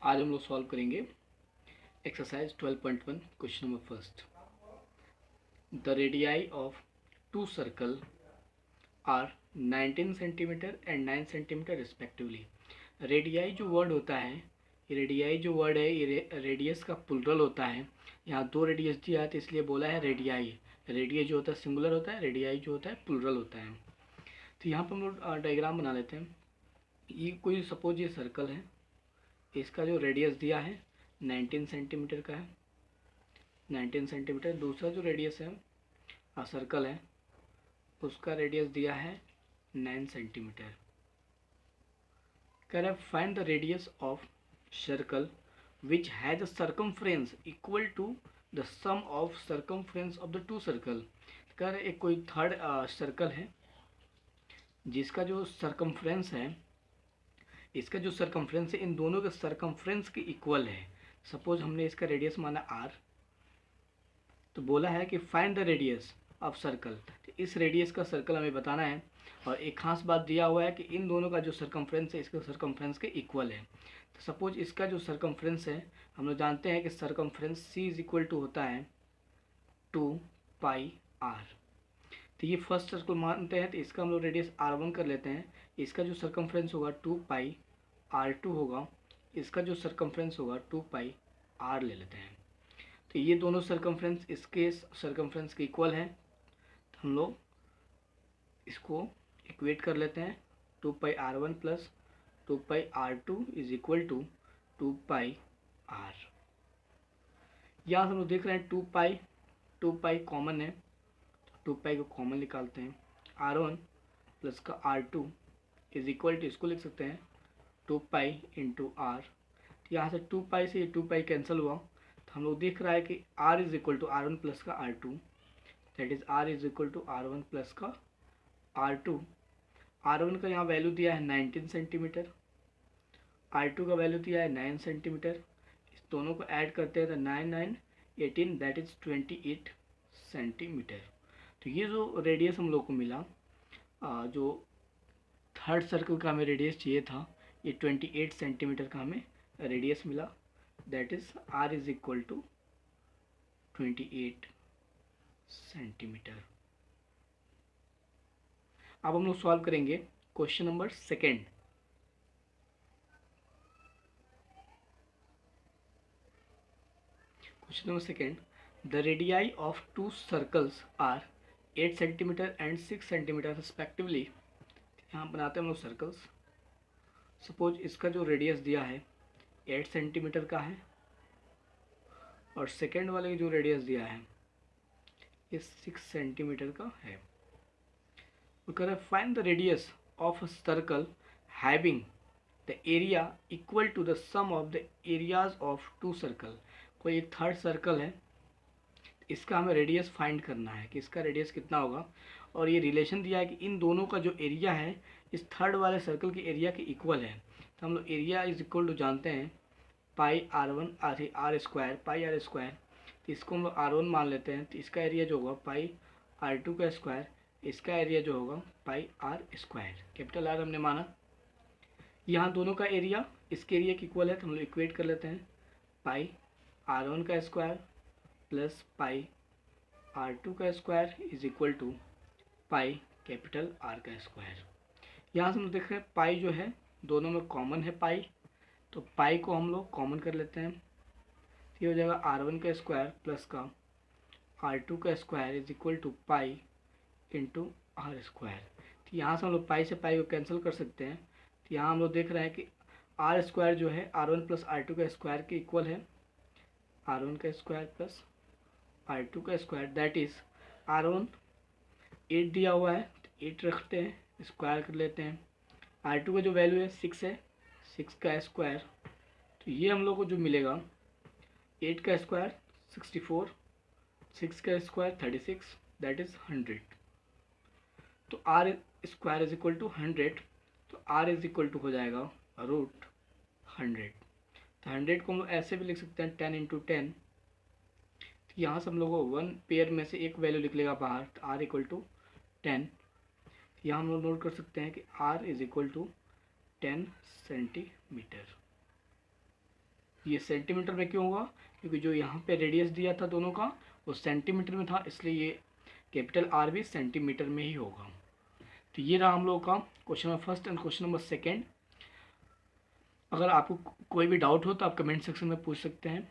आज हम लोग सॉल्व करेंगे exercise 12.1 question number first. The radii of two circle are 19 centimetre and 9 centimetre respectively. Radii जो word होता है, ये रेडियाई जो वर्ड है ये रेडियस का प्लुरल होता है। यहाँ दो रेडियस दिया है तो इसलिए बोला है रेडियाई। रेडियस जो होता है सिंगुलर होता है, रेडियाई जो होता है प्लुरल होता है। तो यहाँ पर हम लोग डायग्राम बना लेते हैं। ये कोई सपोज ये सर्कल है, इसका जो रेडियस दिया है 19 सेंटीमीटर का है, 19 सेंटीमीटर। दूसरा जो रेडियस है सर्कल है, उसका रेडियस दिया है 9 सेंटीमीटर। कह रहा है find the radius of circle which has a circumference equal to the sum of circumference of the two circle. कह रहा है एक कोई थर्ड सर्कल है जिसका जो सर्कमफ्रेंस है, इसका जो सर्कमफ्रेंस है इन दोनों के सर्कमफ्रेंस के इक्वल है। सपोज हमने इसका रेडियस माना r, तो बोला है कि find the radius of circle. तो इस रेडियस का सर्कल हमें बताना है और एक खास बात दिया हुआ है कि इन दोनों का जो सर्कमफ्रेंस है इसके सर्कमफ्रेंस के इक्वल है। तो सपोज इसका जो सर्कमफ्रेंस है, हम लोग जानते हैं कि circumference c is equal to होता है 2 पाई r। तो ये फर्स्ट सर्कल मानते हैं, तो इसका हम लोग रेडियस r1 कर लेते हैं। इसका जो सर्कमफ्रेंस होगा 2 पाई r2 होगा, इसका जो सर्कमफ्रेंस होगा 2 पाई r ले लेते हैं। तो ये दोनों सर्कमफ्रेंस इसके सर्कमफ्रेंस के इक्वल हैं, तो हम लोग इसको इक्वेट कर लेते हैं। 2 pi r1 plus 2 pi r2 is equal to 2 pi r। यहाँ हम लोग देख रहे हैं 2 पाई कॉमन है, 2 पाई को कॉमन निकालते हैं। r1 प्लस का r2 इज इक्वल टू, इसको लिख सकते हैं 2 पाई इंटू r। तो यहाँ से 2 पाई से ये 2 पाई कैंसिल हुआ, तो हम लोग देख रहा है कि r is equal to r1 plus का r2, that is r is equal to r1 plus का r2। r1 का यहाँ वैल्यू दिया है 19 सेंटीमीटर, r2 का वैल्यू दिया है 9 सेंटीमीटर। इस दोनों को ऐड करते हैं तो 9 9 18 दैट इज 28 सेंटीमीटर। तो ये जो रेडियस हम लोग को मिला, जो थर्ड सर्कल का हमें रेडियस चाहिए था, ये 28 सेंटीमीटर का हमें रेडियस मिला। That is r is equal to 28 centimetre. अब हम लोग सॉल्व करेंगे question number second. Question number second, the radii of two circles are 8 centimetre and 6 centimetre respectively. यहाँ बनाते हैं हम लोग सर्कल्स। सपोज इसका जो रेडियस दिया है 8 सेंटीमीटर का है और सेकेंड वाले की जो रेडियस दिया है ये 6 सेंटीमीटर का है। वो कह रहे हैं find the radius of a circle having the area equal to the sum of the areas of two circle. कोई एक थर्ड सर्कल है, इसका हमें रेडियस फाइंड करना है कि इसका रेडियस कितना होगा, और ये रिलेशन दिया है कि इन दोनों का जो एरिया है इस थर्ड वाले सर्कल के एरिया के इक्वल है। तो हम लोग एरिया इज इक्वल टू जानते हैं पाई r1 r square pi r square. तो इसको हम लोग r1 मान लेते हैं, तो इसका एरिया जो होगा पाई r2 का स्क्वायर, इसका एरिया जो होगा पाई r स्क्वायर। कैपिटल R हमने माना। यहाँ दोनों का एरिया इसके एरिया के इक्वल है, तो हम लोग इक्वेट कर लेते हैं पाई r1 का स्क्वायर प्लस पाई r2 का square is equal to pi capital R का स्क्वायर। यहाँ से हम देख रहे हैं पाई जो है दोनों में कॉमन है पाई, तो पाई को हम लोग कॉमन कर लेते हैं। ये हो जाएगा r1 का स्क्वायर प्लस का r2 का square is equal to pi into r square. तो यहाँ से हम लोग पाई से पाई को कैंसिल कर सकते हैं। तो यहाँ हम लोग देख रहे हैं कि r स्क्वायर जो है r1 प्लस r2 का स्क्वायर के इक्वल है, r1 का स्क्वायर प्लस r2 का स्क्वायर। दैट इज r1 8 दिया हुआ है, तो 8 रखते हैं, स्क्वायर कर लेते हैं। r2 का जो वैल्यू है 6 है, 6 का स्क्वायर, तो ये हम लोग को जो मिलेगा 8 का स्क्वायर 64, 6 का स्क्वायर 36 दैट इज 100। तो r square is equal to 100, तो r इज इक्वल टू हो जाएगा रूट 100। तो 100 को हम लोग ऐसे भी लिख सकते हैं 10 इंटू 10। तो यहाँ से हम लोग को 1 पेयर में से एक वैल्यू निकलेगा बाहर, तो r इक्वल टू 10। यहाँ हम लोग नोट कर सकते हैं कि r is equal to 10 centimetre. ये सेंटीमीटर में क्यों होगा, क्योंकि जो यहाँ पे रेडियस दिया था दोनों का वो सेंटीमीटर में था, इसलिए ये कैपिटल आर भी सेंटीमीटर में ही होगा। तो ये रहा हम लोगों का question number first and question number second. अगर आपको कोई भी डाउट हो तो आप कमेंट सेक्शन में पूछ सकते हैं।